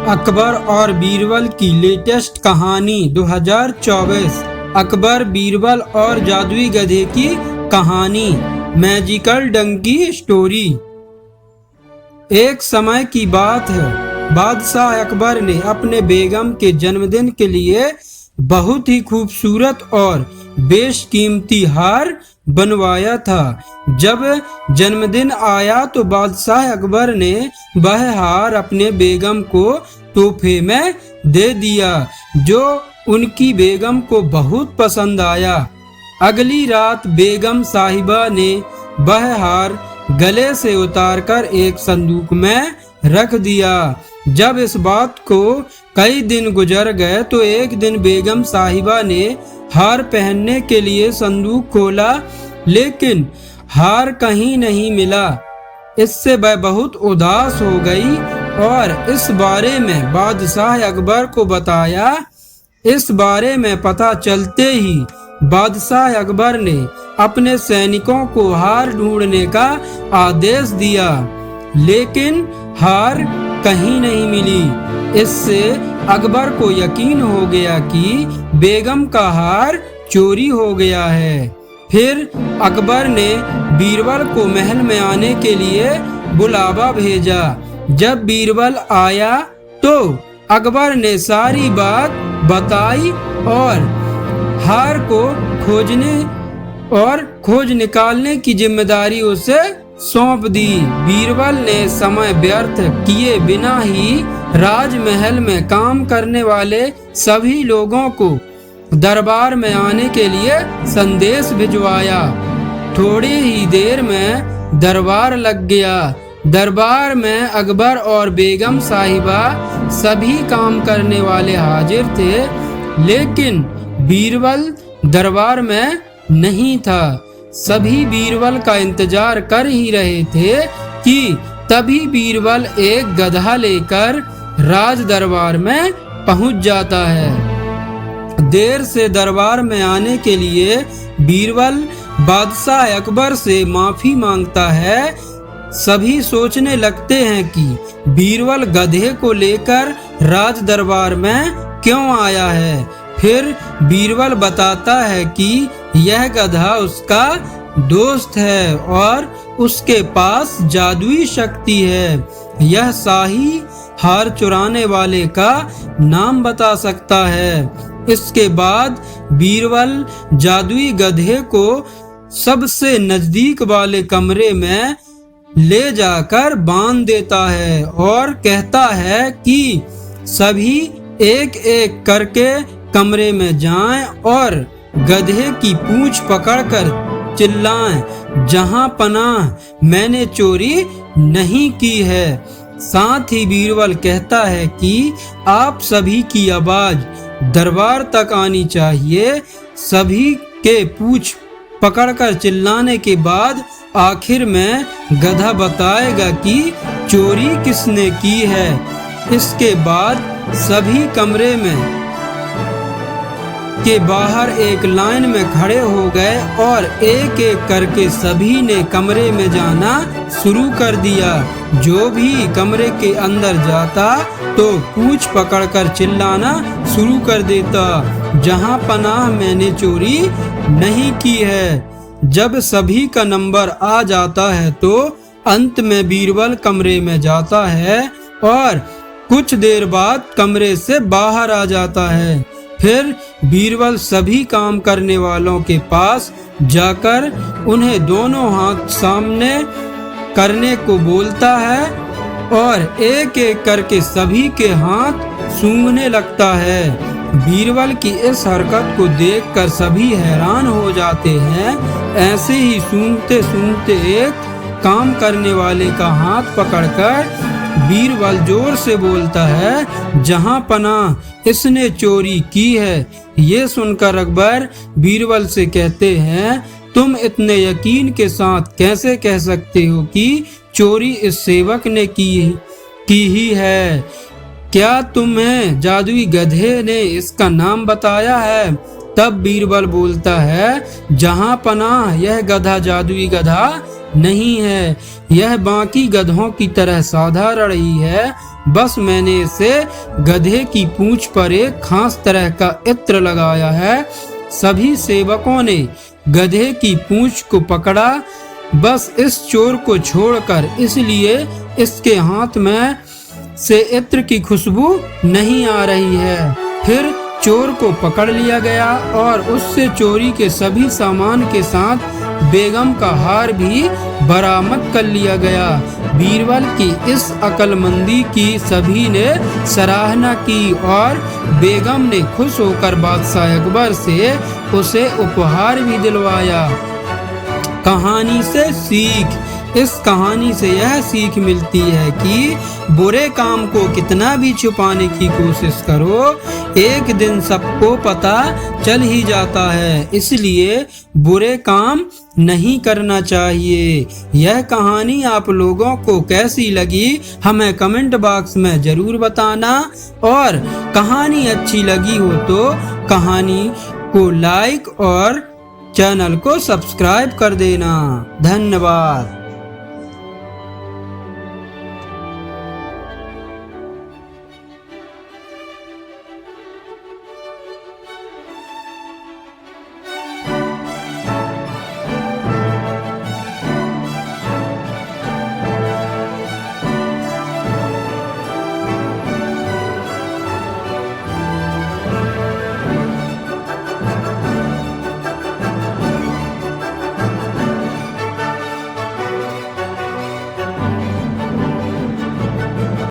अकबर और बीरबल की लेटेस्ट कहानी 2024। अकबर, बीरबल और जादुई गधे की कहानी, मैजिकल डंकी स्टोरी। एक समय की बात है, बादशाह अकबर ने अपने बेगम के जन्मदिन के लिए बहुत ही खूबसूरत और बेशकीमती हार बनवाया था। जब जन्मदिन आया तो बादशाह अकबर ने वह हार अपने बेगम को तोहफे में दे दिया, जो उनकी बेगम को बहुत पसंद आया। अगली रात बेगम साहिबा ने वह हार गले से उतारकर एक संदूक में रख दिया। जब इस बात को कई दिन गुजर गए तो एक दिन बेगम साहिबा ने हार पहनने के लिए संदूक खोला, लेकिन हार कहीं नहीं मिला। इससे वह बहुत उदास हो गई और इस बारे में बादशाह अकबर को बताया। इस बारे में पता चलते ही बादशाह अकबर ने अपने सैनिकों को हार ढूंढने का आदेश दिया, लेकिन हार कहीं नहीं मिली। इससे अकबर को यकीन हो गया कि बेगम का हार चोरी हो गया है। फिर अकबर ने बीरबल को महल में आने के लिए बुलावा भेजा। जब बीरबल आया तो अकबर ने सारी बात बताई और हार को खोज निकालने की जिम्मेदारी उसे सौंप दी। बीरबल ने समय व्यर्थ किए बिना ही राजमहल में काम करने वाले सभी लोगों को दरबार में आने के लिए संदेश भिजवाया। थोड़ी ही देर में दरबार लग गया। दरबार में अकबर और बेगम साहिबा सभी काम करने वाले हाजिर थे, लेकिन बीरबल दरबार में नहीं था। सभी बीरबल का इंतजार कर ही रहे थे कि तभी बीरबल एक गधा लेकर राज दरबार में पहुंच जाता है। देर से दरबार में आने के लिए बीरबल बादशाह अकबर से माफी मांगता है। सभी सोचने लगते हैं कि बीरबल गधे को लेकर राज दरबार में क्यों आया है। फिर बीरबल बताता है कि यह गधा उसका दोस्त है और उसके पास जादुई शक्ति है। यह शाही हार चुराने वाले का नाम बता सकता है। इसके बाद बीरबल जादुई गधे को सबसे नजदीक वाले कमरे में ले जाकर बांध देता है और कहता है कि सभी एक एक करके कमरे में जाएं और गधे की पूंछ पकड़कर चिल्लाएं, जहां पनाह मैंने चोरी नहीं की है। साथ ही बीरबल कहता है कि आप सभी की आवाज दरबार तक आनी चाहिए। सभी के पूंछ पकड़कर चिल्लाने के बाद आखिर में गधा बताएगा कि चोरी किसने की है। इसके बाद सभी कमरे में के बाहर एक लाइन में खड़े हो गए और एक एक करके सभी ने कमरे में जाना शुरू कर दिया। जो भी कमरे के अंदर जाता तो पूंछ पकड़कर चिल्लाना शुरू कर देता, जहां पनाह मैंने चोरी नहीं की है। जब सभी का नंबर आ जाता है तो अंत में बीरबल कमरे में जाता है और कुछ देर बाद कमरे से बाहर आ जाता है। फिर बीरबल सभी काम करने वालों के पास जाकर उन्हें दोनों हाथ सामने करने को बोलता है और एक एक करके सभी के हाथ सूंघने लगता है। बीरबल की इस हरकत को देखकर सभी हैरान हो जाते हैं। ऐसे ही सूंघते सूंघते एक काम करने वाले का हाथ पकड़कर बीरबल जोर से बोलता है, जहां पनाह इसने चोरी की है। ये सुनकर अकबर बीरबल से कहते हैं, तुम इतने यकीन के साथ कैसे कह सकते हो कि चोरी इस सेवक ने की ही है? क्या तुम्हें जादुई गधे ने इसका नाम बताया है? तब बीरबल बोलता है, जहां पनाह यह गधा जादुई गधा नहीं है। यह बाकी गधों की तरह साधारण ही है, बस मैंने इसे गधे की पूंछ पर एक खास तरह का इत्र लगाया है। सभी सेवकों ने गधे की पूंछ को पकड़ा, बस इस चोर को छोड़कर, इसलिए इसके हाथ में से इत्र की खुशबू नहीं आ रही है। फिर चोर को पकड़ लिया गया और उससे चोरी के सभी सामान के साथ बेगम का हार भी बरामद कर लिया गया। बीरबल की इस अक्लमंदी की सभी ने सराहना की और बेगम ने खुश होकर बादशाह अकबर से उसे उपहार भी दिलवाया। कहानी से सीख। इस कहानी से यह सीख मिलती है कि बुरे काम को कितना भी छुपाने की कोशिश करो, एक दिन सबको पता चल ही जाता है। इसलिए बुरे काम नहीं करना चाहिए। यह कहानी आप लोगों को कैसी लगी हमें कमेंट बॉक्स में जरूर बताना, और कहानी अच्छी लगी हो तो कहानी को लाइक और चैनल को सब्सक्राइब कर देना। धन्यवाद।